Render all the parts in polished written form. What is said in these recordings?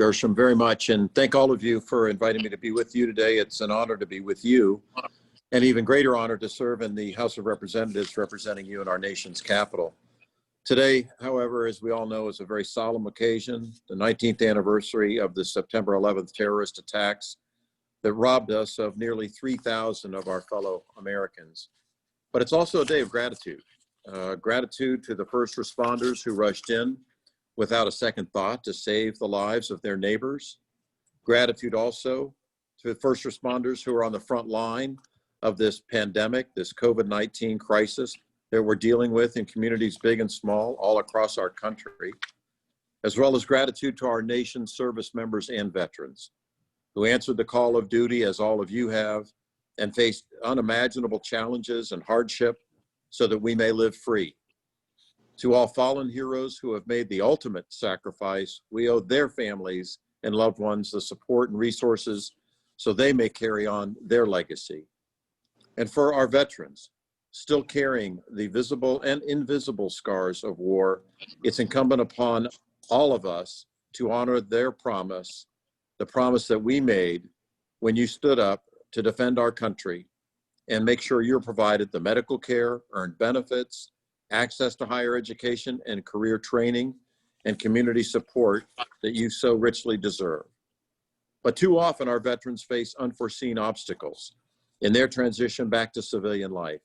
Gershom, very much. And thank all of you for inviting me to be with you today. It's an honor to be with you. An even greater honor to serve in the House of Representatives representing you in our nation's capital. Today, however, as we all know, is a very solemn occasion, the 19th anniversary of the September 11th terrorist attacks that robbed us of nearly 3,000 of our fellow Americans. But it's also a day of gratitude. Gratitude to the first responders who rushed in without a second thought to save the lives of their neighbors. Gratitude also to the first responders who are on the front line of this pandemic, this COVID-19 crisis that we're dealing with in communities big and small all across our country, as well as gratitude to our nation's service members and veterans who answered the call of duty, as all of you have, and faced unimaginable challenges and hardship so that we may live free. To all fallen heroes who have made the ultimate sacrifice, we owe their families and loved ones the support and resources so they may carry on their legacy. And for our veterans, still carrying the visible and invisible scars of war, it's incumbent upon all of us to honor their promise, the promise that we made when you stood up to defend our country and make sure you're provided the medical care, earned benefits, access to higher education and career training, and community support that you so richly deserve. But too often our veterans face unforeseen obstacles in their transition back to civilian life,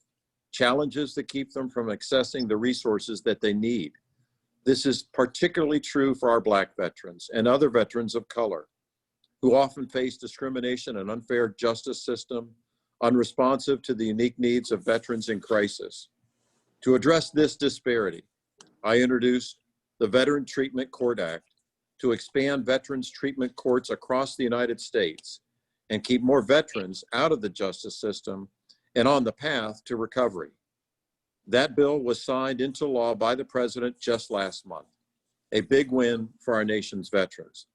challenges that keep them from accessing the resources that they need. This is particularly true for our Black veterans and other veterans of color who often face discrimination and unfair justice system, unresponsive to the unique needs of veterans in crisis. To address this disparity, I introduced the Veteran Treatment Court Act to expand veterans treatment courts across the United States and keep more veterans out of the justice system and on the path to recovery. That bill was signed into law by the president just last month, a big win for our nation's veterans.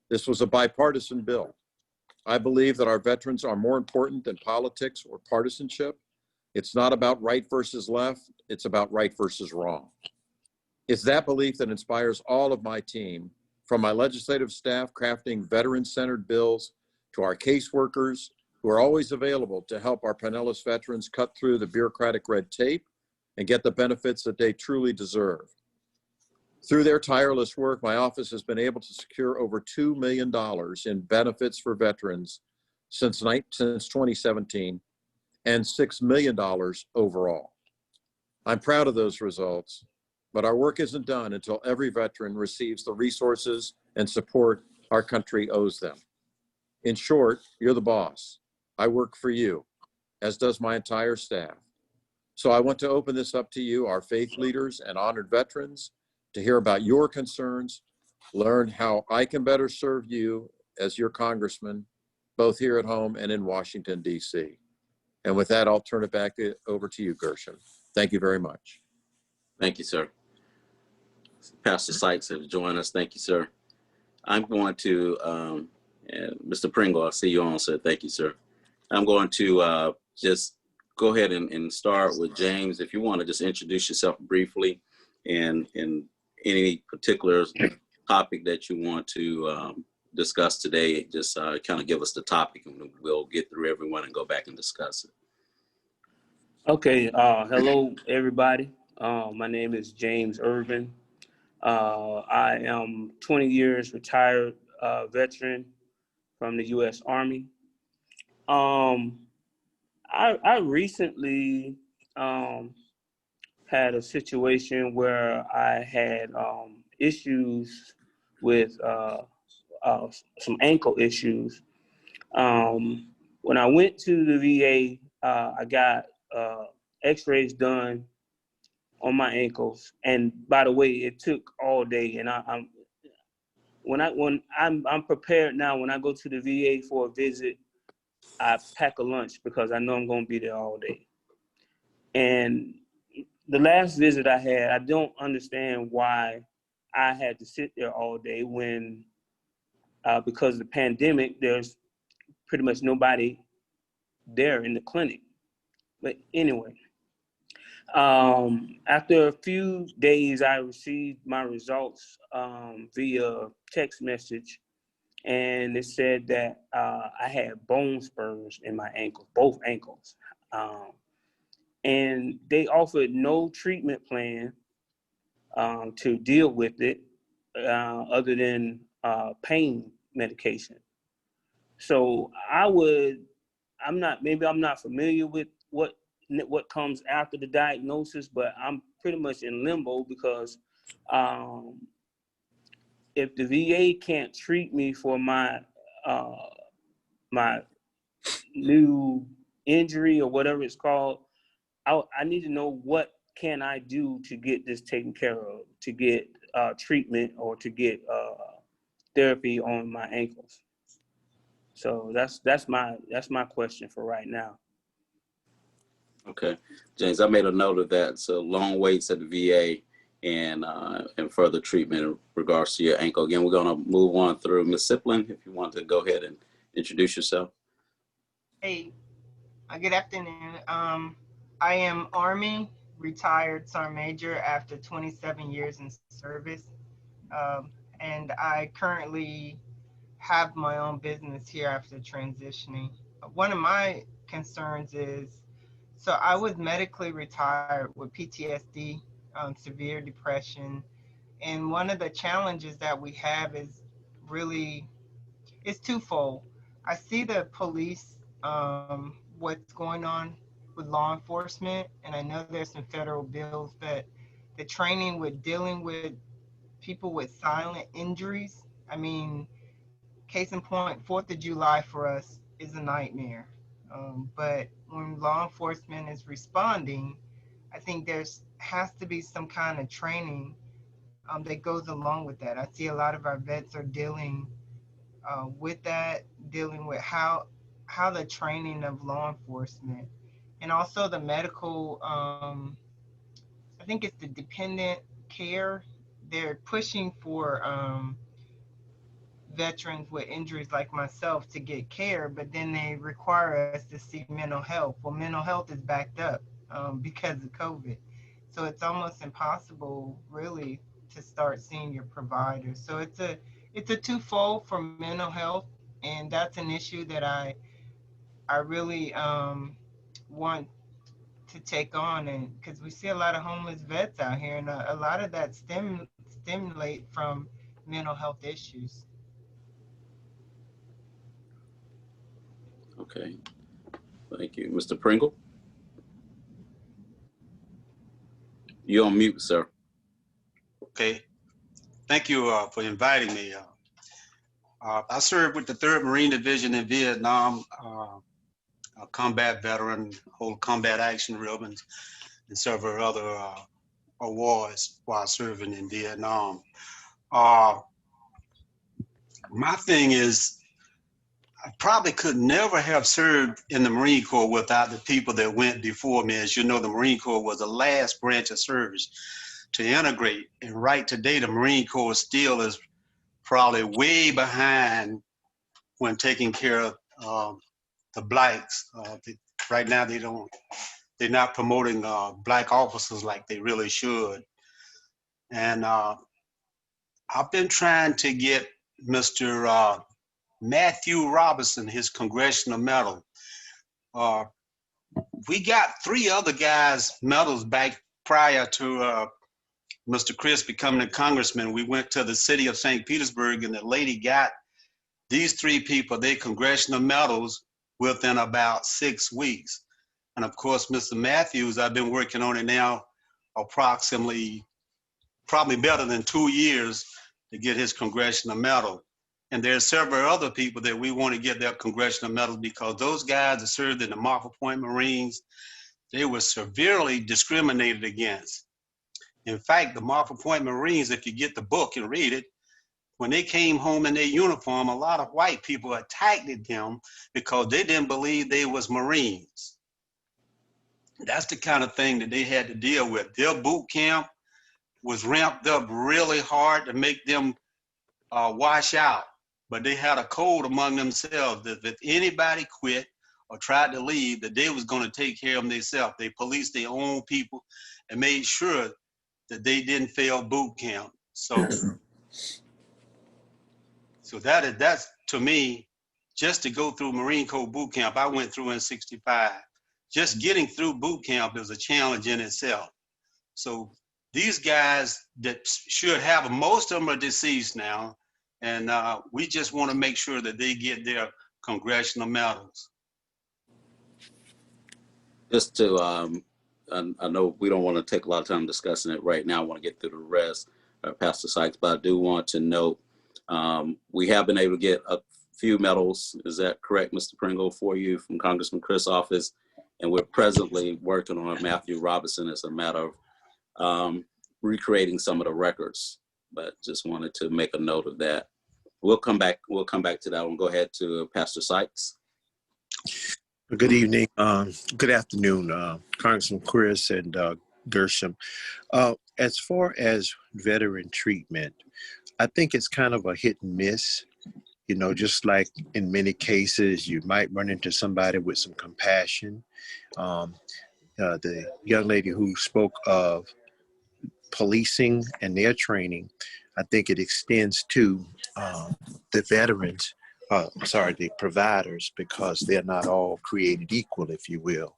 This was a bipartisan bill. I believe that our veterans are more important than politics or partisanship. It's not about right versus left, it's about right versus wrong. It's that belief that inspires all of my team, from my legislative staff crafting veteran-centered bills to our caseworkers who are always available to help our Pinellas veterans cut through the bureaucratic red tape and get the benefits that they truly deserve. Through their tireless work, my office has been able to secure over $2 million in benefits for veterans since 2017 and $6 million overall. I'm proud of those results, but our work isn't done until every veteran receives the resources and support our country owes them. In short, you're the boss. I work for you, as does my entire staff. So I want to open this up to you, our faith leaders and honored veterans, to hear about your concerns, learn how I can better serve you as your congressman, both here at home and in Washington, D.C. And with that, I'll turn it back over to you, Gershom. Thank you very much. Thank you, sir. Pastor Sykes has joined us. Thank you, sir. I'm going to, Mr. Pringell, I see you on, sir. Thank you, sir. I'm going to just go ahead and start with James. If you want to just introduce yourself briefly and any particular topic that you want to discuss today, just kind of give us the topic and we'll get through everyone and go back and discuss it. Okay, hello everybody. My name is James Ervin. I am 20 years retired veteran from the U.S. Army. I recently had a situation where I had issues with some ankle issues. When I went to the VA, I got x-rays done on my ankles. And by the way, it took all day. And I'm prepared now. When I go to the VA for a visit, I pack a lunch because I know I'm going to be there all day. And the last visit I had, I don't understand why I had to sit there all day when, because of the pandemic, there's pretty much nobody there in the clinic. But anyway, after a few days, I received my results via text message. and it said that I had bone spurs in my ankles, both ankles. And they offered no treatment plan to deal with it other than pain medication. So I'm not familiar with what comes after the diagnosis, but I'm pretty much in limbo because if the VA can't treat me for my my new injury or whatever it's called, I need to know what can I do to get this taken care of, to get treatment or to get therapy on my ankles. So that's my question for right now. Okay, James, I made a note of that. So long waits at the VA and further treatment in regards to your ankle. Again, we're going to move on through Ms. Siplin, if you want to go ahead and introduce yourself. Hey, good afternoon. I am Army retired Sergeant Major after 27 years in service, and I currently have my own business here after transitioning. One of my concerns is, so I was medically retired with PTSD, severe depression, and one of the challenges that we have is really, it's twofold. I see the police, what's going on with law enforcement, and I know there's some federal bills, but the training with dealing with people with silent injuries, I mean, case in point, 4th of July for us is a nightmare. But when law enforcement is responding, I think has to be some kind of training that goes along with that. I see a lot of our vets are dealing with that, dealing with how the training of law enforcement and also the medical, I think it's the dependent care. They're pushing for veterans with injuries like myself to get care, but then they require us to see mental health. Well, mental health is backed up because of COVID. So it's almost impossible really to start seeing your providers. So it's a twofold for mental health, and that's an issue that I really want to take on, and because we see a lot of homeless vets out here, and a lot of that stimulate from mental health issues. Okay, thank you. Mr. Pringell? You're on mute, sir. Okay, thank you for inviting me. I served with the 3rd Marine Division in Vietnam, a combat veteran, hold combat action ribbons, and several other awards while serving in Vietnam. My thing is, I probably could never have served in the Marine Corps without the people that went before me. As you know, the Marine Corps was the last branch of service to integrate. And right today, the Marine Corps still is probably way behind when taking care of the blacks. Right now, they're not promoting black officers like they really should. And I've been trying to get Mr. Matthew Robinson his Congressional Medal. We got 3 other guys medals back prior to Mr. Crist becoming a congressman. We went to the city of St. Petersburg, and the lady got these 3 people their congressional medals within about 6 weeks. And of course, Mr. Matthews, I've been working on it now approximately, probably better than 2 years to get his congressional medal. And there's several other people that we want to get their congressional medals because those guys that served in the Marfa Point Marines, they were severely discriminated against. In fact, the Marfa Point Marines, if you get the book and read it, when they came home in their uniform, a lot of white people attacked them because they didn't believe they was Marines. That's the kind of thing that they had to deal with. Their boot camp was ramped up really hard to make them wash out. But they had a code among themselves that if anybody quit or tried to leave, that they was going to take care of them themselves. They policed their own people and made sure that they didn't fail boot camp. So So that's to me, just to go through Marine Corps boot camp, I went through in 65. Just getting through boot camp is a challenge in itself. So these guys that should have, most of them are deceased now, and we just want to make sure that they get their congressional medals. Just to, I know we don't want to take a lot of time discussing it right now. I want to get through the rest, Pastor Sykes, but I do want to note we have been able to get a few medals. Is that correct, Mr. Pringell, for you from Congressman Crist's office? And we're presently working on Matthew Robinson as a matter of recreating some of the records, but just wanted to make a note of that. We'll come back to that one. Go ahead to Pastor Sykes. Good evening. Good afternoon, Congressman Crist and Gershom. As far as veteran treatment, I think it's kind of a hit and miss. You know, just like in many cases, you might run into somebody with some compassion. The young lady who spoke of policing and their training, I think it extends to the veterans, the providers, because they're not all created equal, if you will.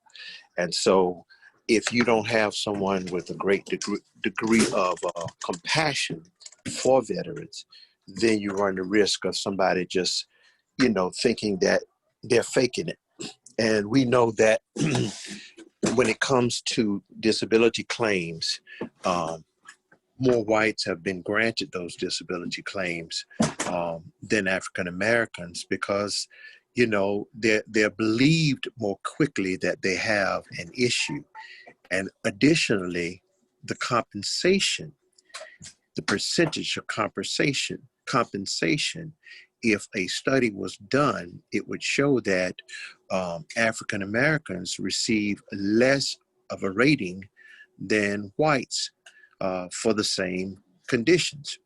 And so if you don't have someone with a great degree of compassion for veterans, then you run the risk of somebody just, you know, thinking that they're faking it. And we know that when it comes to disability claims, more whites have been granted those disability claims than African Americans because, you know, they're believed more quickly that they have an issue. And additionally, the compensation, the percentage of compensation, if a study was done, it would show that African Americans receive less of a rating than whites for the same conditions.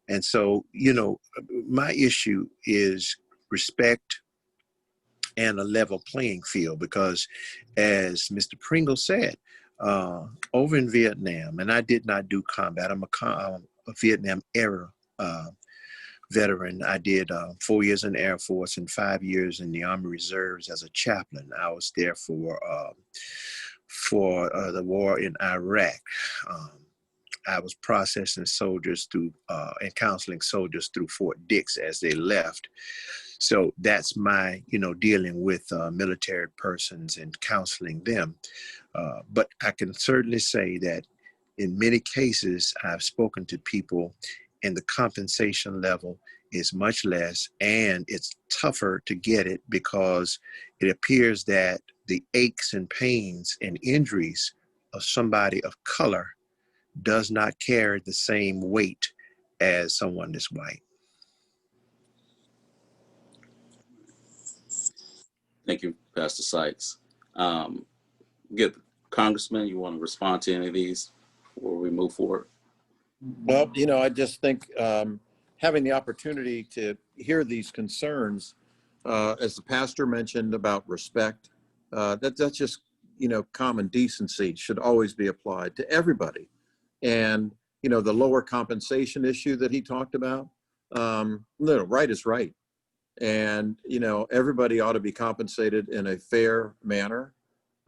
And so, you know, my issue is respect and a level playing field, because as Mr. Pringell said, over in Vietnam, and I did not do combat, I'm a Vietnam era veteran. I did 4 years in the Air Force and 5 years in the Army Reserves as a chaplain. I was there for the war in Iraq. I was processing soldiers through and counseling soldiers through Fort Dix as they left. So that's my, you know, dealing with military persons and counseling them. But I can certainly say that in many cases, I've spoken to people and the compensation level is much less, and it's tougher to get it because it appears that the aches and pains and injuries of somebody of color does not carry the same weight as someone that's white. Thank you, Pastor Sykes. Good. Congressman, you want to respond to any of these before we move forward? Well, you know, I just think having the opportunity to hear these concerns, as the pastor mentioned about respect, that's just, you know, common decency should always be applied to everybody. And, you know, the lower compensation issue that he talked about, no, right is right. And, you know, everybody ought to be compensated in a fair manner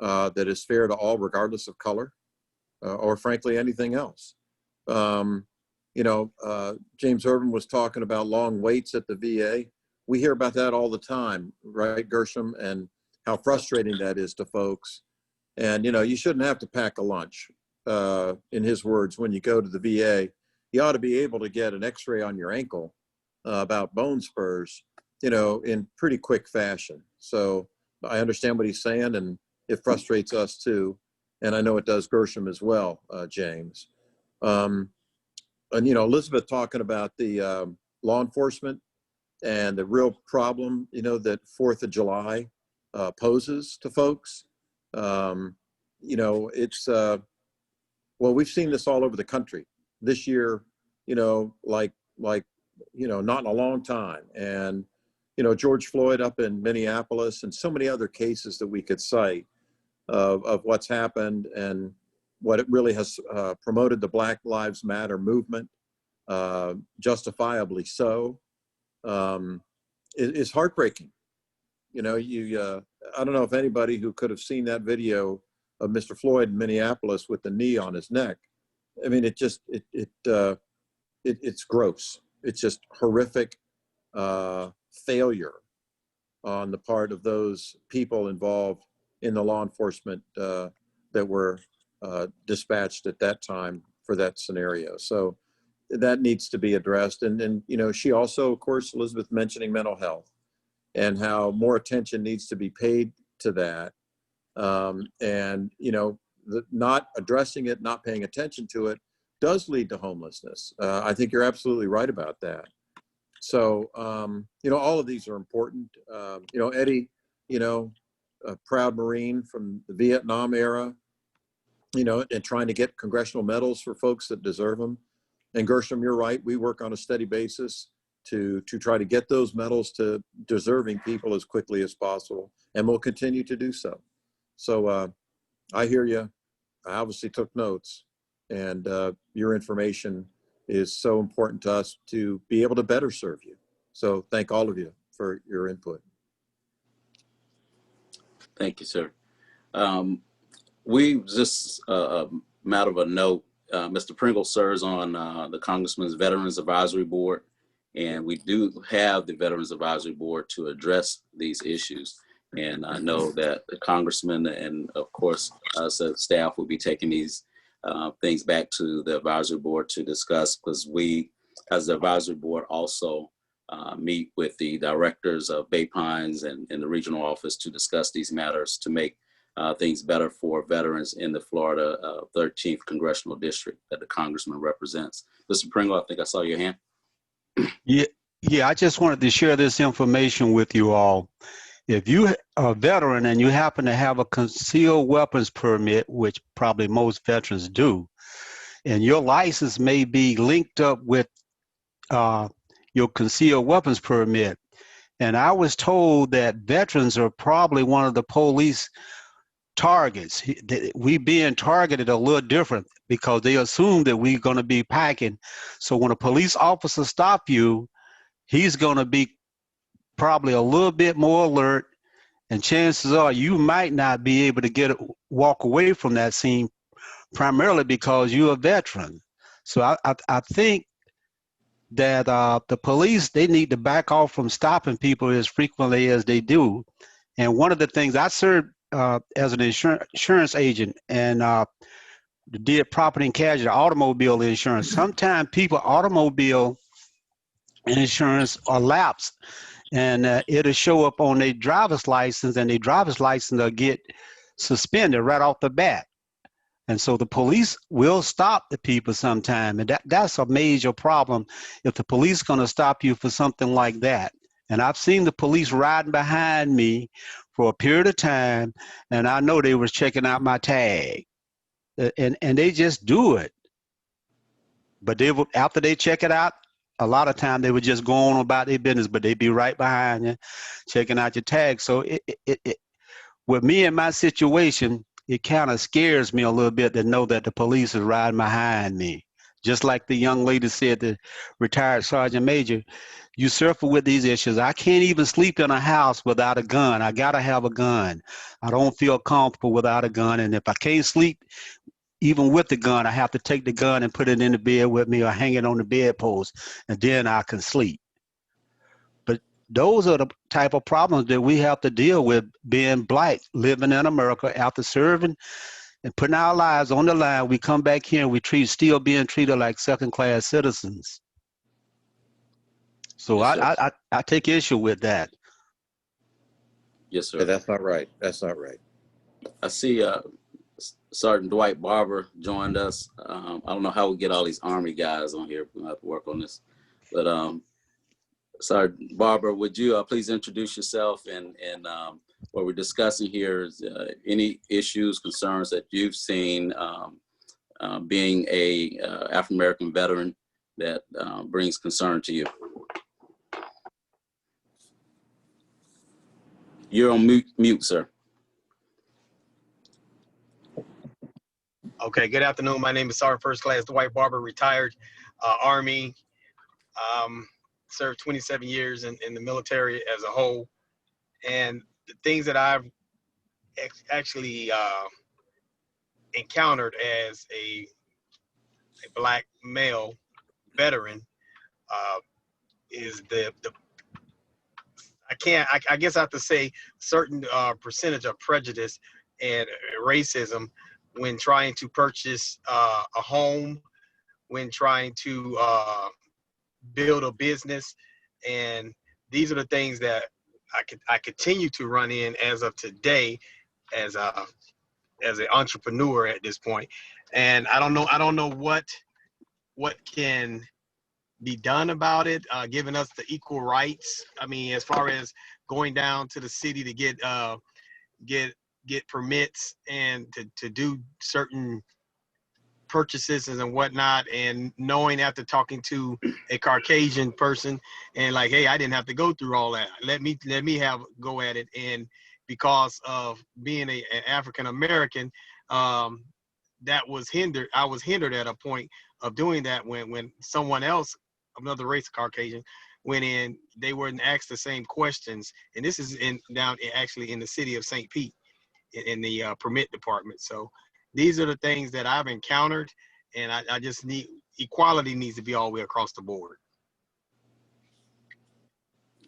that is fair to all, regardless of color or frankly, anything else. You know, James Ervin was talking about long waits at the VA. We hear about that all the time, right, Gershom, and how frustrating that is to folks. And, you know, you shouldn't have to pack a lunch, in his words, when you go to the VA. You ought to be able to get an x-ray on your ankle about bone spurs, you know, in pretty quick fashion. So I understand what he's saying, and it frustrates us too. And I know it does Gershom as well, James. And, you know, Elizabeth talking about the law enforcement and the real problem, you know, that 4th of July poses to folks. You know, it's, well, we've seen this all over the country this year, you know, like, you know, not in a long time. And, you know, George Floyd up in Minneapolis and so many other cases that we could cite of what's happened and what it really has promoted the Black Lives Matter movement, justifiably so. is heartbreaking. You know, I don't know if anybody who could have seen that video of Mr. Floyd in Minneapolis with the knee on his neck. I mean, it's gross. It's just horrific failure on the part of those people involved in the law enforcement that were dispatched at that time for that scenario. So that needs to be addressed. And you know, she also, of course, Elizabeth mentioning mental health and how more attention needs to be paid to that. And, you know, not addressing it, not paying attention to it does lead to homelessness. I think you're absolutely right about that. So, you know, all of these are important. You know, Eddie, you know, a proud Marine from the Vietnam era, you know, and trying to get congressional medals for folks that deserve them. And Gershom, you're right. We work on a steady basis to try to get those medals to deserving people as quickly as possible. And we'll continue to do so. So I hear you. I obviously took notes, and your information is so important to us to be able to better serve you. So thank all of you for your input. Thank you, sir. We just a matter of a note. Mr. Pringell serves on the Congressman's Veterans Advisory Board, and we do have the Veterans Advisory Board to address these issues. And I know that the Congressman and, of course, us as staff will be taking these things back to the advisory board to discuss, because we, as the advisory board, also meet with the directors of Bay Pines and the regional office to discuss these matters to make things better for veterans in the Florida 13th Congressional District that the Congressman represents. Mr. Pringell, I think I saw your hand. Yeah, I just wanted to share this information with you all. If you are a veteran and you happen to have a concealed weapons permit, which probably most veterans do, and your license may be linked up with your concealed weapons permit, and I was told that veterans are probably one of the police targets. We being targeted a little different because they assume that we're going to be packing. So when a police officer stop you, he's going to be probably a little bit more alert, and chances are you might not be able to walk away from that scene, primarily because you're a veteran. So I think that the police, they need to back off from stopping people as frequently as they do. And one of the things, I served as an insurance agent and did property and casualty, automobile insurance. Sometimes people automobile insurance are lapsed, and it'll show up on their driver's license, and their driver's license will get suspended right off the bat. And so the police will stop the people sometime, and that's a major problem if the police going to stop you for something like that. And I've seen the police riding behind me for a period of time, and I know they was checking out my tag, and they just do it. But they will, after they check it out, a lot of time they would just go on about their business, but they'd be right behind you, checking out your tag. So with me and my situation, it kind of scares me a little bit to know that the police is riding behind me. Just like the young lady said, the retired sergeant major, you suffer with these issues. I can't even sleep in a house without a gun. I gotta have a gun. I don't feel comfortable without a gun. And if I can't sleep, even with the gun, I have to take the gun and put it in the bed with me or hang it on the bedpost, and then I can sleep. But those are the type of problems that we have to deal with being Black, living in America after serving and putting our lives on the line. We come back here and we still being treated like second-class citizens. So Yes, I take issue with that. Yes, sir. Yeah, that's not right. That's not right. I see Sergeant Dwight Barber joined us. I don't know how we get all these Army guys on here. We'll have to work on this. But Sergeant Barber, would you please introduce yourself, and what we're discussing here is any issues, concerns that you've seen being a African-American veteran that brings concern to you. You're on mute, sir. Okay, good afternoon. My name is Sergeant First Class Dwight Barber, retired Army. served 27 years in the military as a whole. And the things that I've actually encountered as a Black male veteran is the I guess I have to say certain percentage of prejudice and racism when trying to purchase a home, when trying to build a business. And these are the things that I continue to run in as of today as an entrepreneur at this point. And I don't know what can be done about it, giving us the equal rights. I mean, as far as going down to the city to get permits and to do certain purchases and whatnot, and knowing after talking to a Caucasian person and like, hey, I didn't have to go through all that. Let me have go at it. And because of being an African American, that was hindered. I was hindered at a point of doing that when someone else, another race of Caucasian, went in, they weren't asked the same questions. And this is actually in the city of St. Pete in the permit department. So these are the things that I've encountered, and I just need equality needs to be all the way across the board.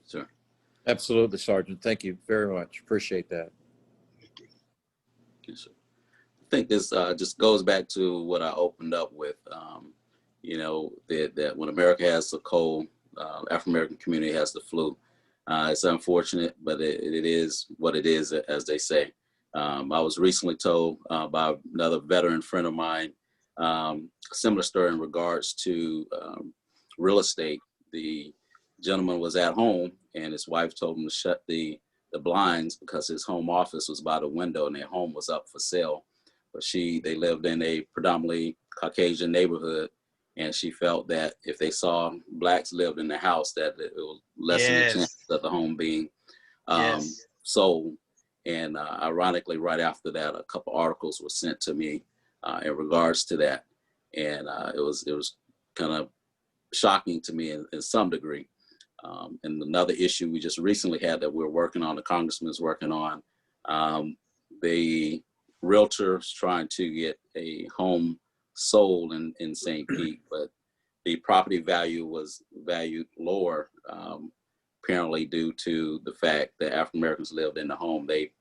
Sure. Absolutely, Sergeant. Thank you very much. Appreciate that. Yes, sir. I think this just goes back to what I opened up with. You know, that when America has the cold, African American community has the flu. It's unfortunate, but it is what it is, as they say. I was recently told by another veteran friend of mine, a similar story in regards to real estate. The gentleman was at home and his wife told him to shut the blinds because his home office was by the window and their home was up for sale. But they lived in a predominantly Caucasian neighborhood, and she felt that if they saw Blacks lived in the house, that it will lessen the chance of the home being sold. And ironically, right after that, a couple articles were sent to me in regards to that, and it was kind of shocking to me in some degree. And another issue we just recently had that we're working on, the congressman's working on, the realtor's trying to get a home sold in St. Pete, but the property value was valued lower, apparently due to the fact that African Americans lived in the home. They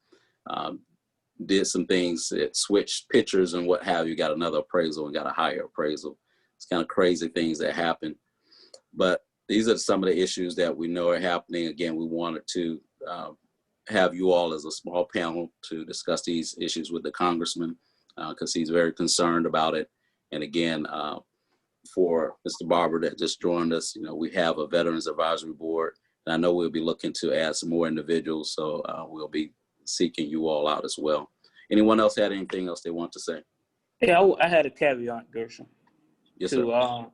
did some things that switched pictures and what have you, got another appraisal and got a higher appraisal. It's kind of crazy things that happen. But these are some of the issues that we know are happening. Again, we wanted to have you all as a small panel to discuss these issues with the congressman because he's very concerned about it. And again, for Mr. Barber that just joined us, you know, we have a Veterans Advisory Board, and I know we'll be looking to add some more individuals, so we'll be seeking you all out as well. Anyone else had anything else they want to say? Yeah, I had a caveat, Gershom. Yes, to, sir.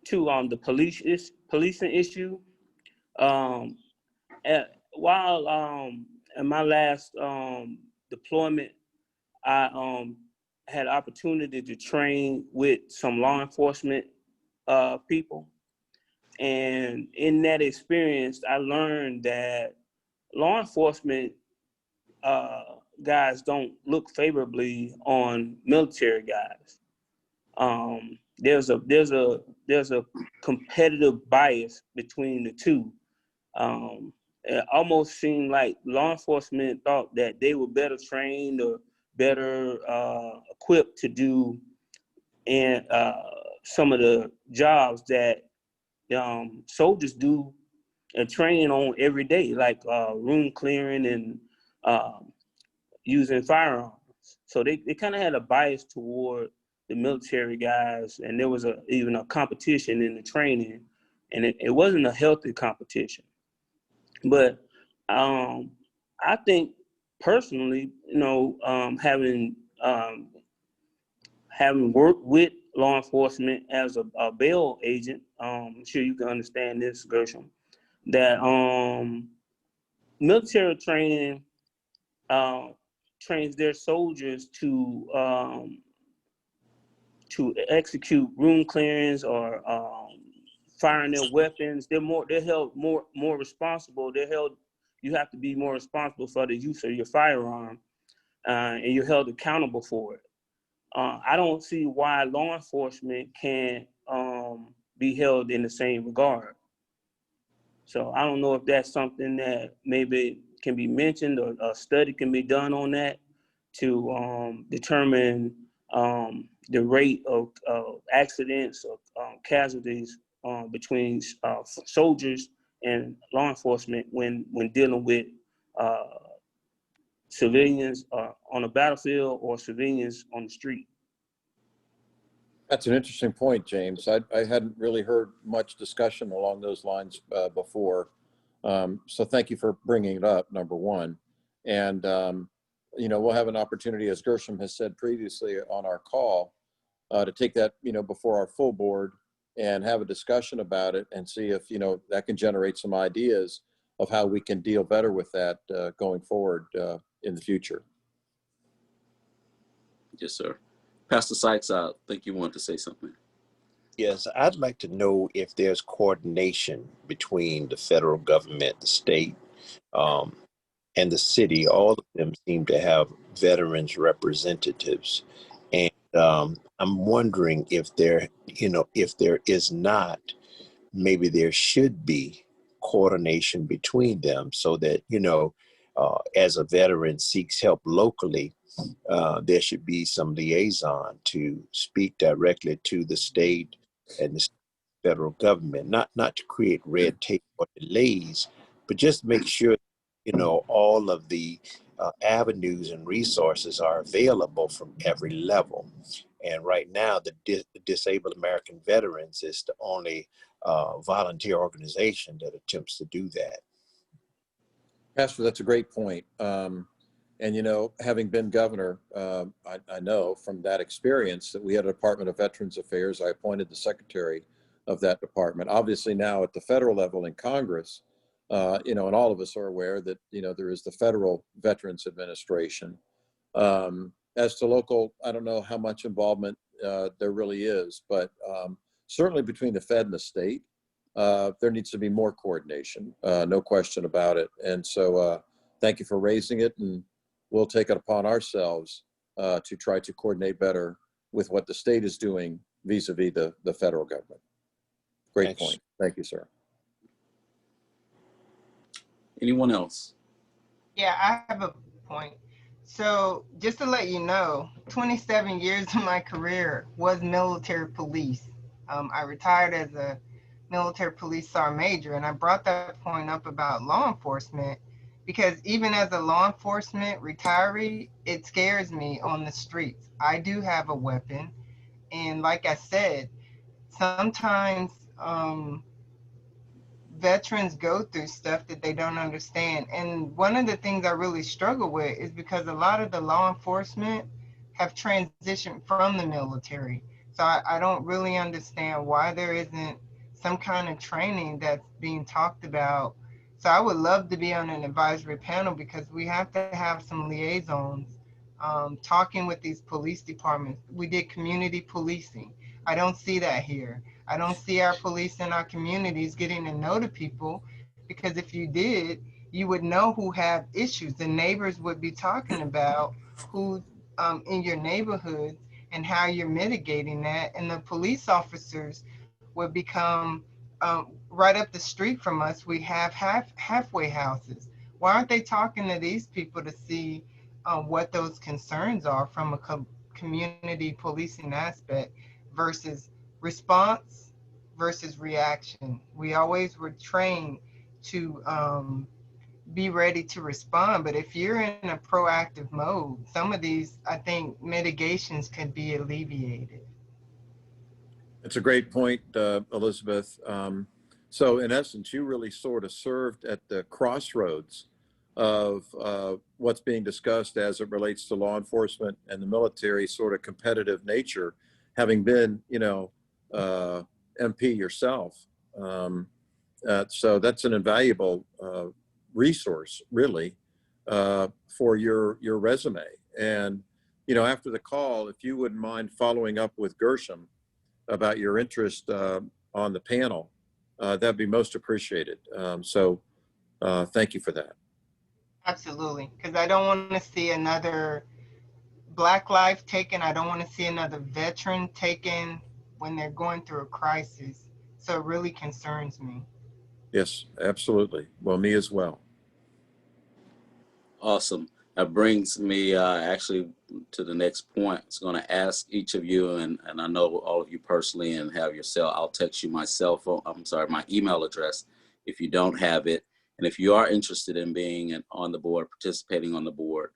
To the policing issue. While in my last deployment, I had opportunity to train with some law enforcement people. And in that experience, I learned that law enforcement guys don't look favorably on military guys. There's a competitive bias between the two. It almost seemed like law enforcement thought that they were better trained or better equipped to do and some of the jobs that soldiers do and train on every day, like room clearing and using firearms. So they kind of had a bias toward the military guys, and there was even a competition in the training, and it wasn't a healthy competition. But I think personally, you know, having worked with law enforcement as a bail agent, I'm sure you can understand this, Gershom, that military training trains their soldiers to execute room clearings or firing their weapons. They're held more responsible. You have to be more responsible for the use of your firearm, and you're held accountable for it. I don't see why law enforcement can't be held in the same regard. So I don't know if that's something that maybe can be mentioned, or a study can be done on that to determine the rate of accidents or casualties between soldiers and law enforcement when dealing with civilians on a battlefield or civilians on the street. That's an interesting point, James. I hadn't really heard much discussion along those lines before. So thank you for bringing it up, number one. And, we'll have an opportunity, as Gershom has said previously on our call, to take that, before our full board and have a discussion about it and see if, that can generate some ideas of how we can deal better with that going forward in the future. Yes, sir. Pastor Sykes, I think you wanted to say something. Yes, I'd like to know if there's coordination between the federal government, the state, and the city. All of them seem to have veterans representatives. And I'm wondering if if there is not, maybe there should be coordination between them so that, as a veteran seeks help locally, there should be some liaison to speak directly to the state and the federal government, not to create red tape or delays, but just make sure, all of the avenues and resources are available from every level. And right now, the Disabled American Veterans is the only volunteer organization that attempts to do that. Pastor, that's a great point. And, having been governor, I know from that experience that we had a Department of Veterans Affairs. I appointed the secretary of that department. Obviously now at the federal level in Congress, and all of us are aware that, there is the Federal Veterans Administration. As to local, I don't know how much involvement there really is, but certainly between the Fed and the state, there needs to be more coordination, no question about it. And so thank you for raising it, and we'll take it upon ourselves to try to coordinate better with what the state is doing vis-a-vis the federal government. Great Thanks. point. Thank you, sir. Anyone else? Yeah, I have a point. So just to let you know, 27 years of my career was military police. I retired as a military police sergeant major, and I brought that point up about law enforcement because even as a law enforcement retiree, it scares me on the streets. I do have a weapon, and like I said, sometimes veterans go through stuff that they don't understand. And one of the things I really struggle with is because a lot of the law enforcement have transitioned from the military. So I don't really understand why there isn't some kind of training that's being talked about. So I would love to be on an advisory panel because we have to have some liaisons talking with these police departments. We did community policing. I don't see that here. I don't see our police in our communities getting to know the people, because if you did, you would know who have issues. The neighbors would be talking about who in your neighborhood and how you're mitigating that. And the police officers would become right up the street from us. We have halfway houses. Why aren't they talking to these people to see what those concerns are from a community policing aspect versus response versus reaction? We always were trained to be ready to respond, but if you're in a proactive mode, some of these, I think, mitigations can be alleviated. It's a great point, Elizabeth. So in essence, you really sort of served at the crossroads of what's being discussed as it relates to law enforcement and the military sort of competitive nature, having been, MP yourself. So that's an invaluable resource, really, for your resume. And, after the call, if you wouldn't mind following up with Gershom about your interest on the panel, that'd be most appreciated. So thank you for that. Absolutely, because I don't want to see another Black life taken. I don't want to see another veteran taken when they're going through a crisis. So it really concerns me. Yes, absolutely. Well, me as well. Awesome. That brings me actually to the next point. It's going to ask each of you, and I know all of you personally and have your cell. I'll text you my cell phone. I'm sorry, my email address if you don't have it. And if you are interested in being on the board, participating on the board,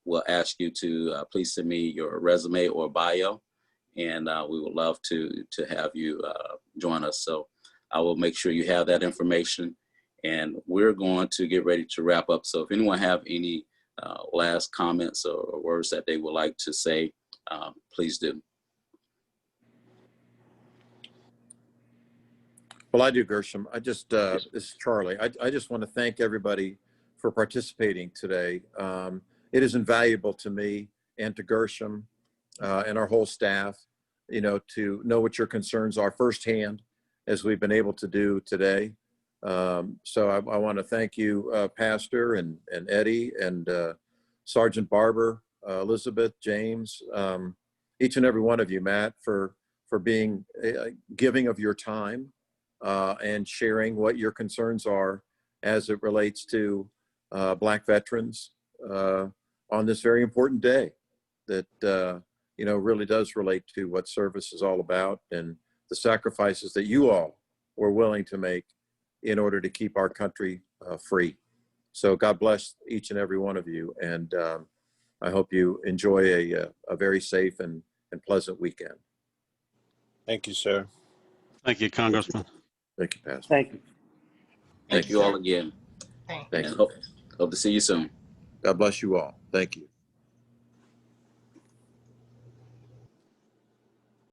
we'll ask you to please send me your resume or bio, and we would love to have you join us. So I will make sure you have that information, and we're going to get ready to wrap up. So if anyone have any last comments or words that they would like to say, please do. Well, I do, Gershom. I just, this is Charlie. I just want to thank everybody for participating today. It is invaluable to me and to Gershom and our whole staff, to know what your concerns are firsthand, as we've been able to do today. So I want to thank you, Pastor and Eddie and Sergeant Barber, Elizabeth, James, each and every one of you, Matt, for being giving of your time and sharing what your concerns are as it relates to Black veterans on this very important day that, really does relate to what service is all about and the sacrifices that you all were willing to make in order to keep our country free. So God bless each and every one of you. And I hope you enjoy a very safe and pleasant weekend. Thank you, sir. Thank you, Congressman. Thank you, Pastor. Thank you. Thank you all again. Thanks. Thank And you. hope to see you soon. God bless you all. Thank you.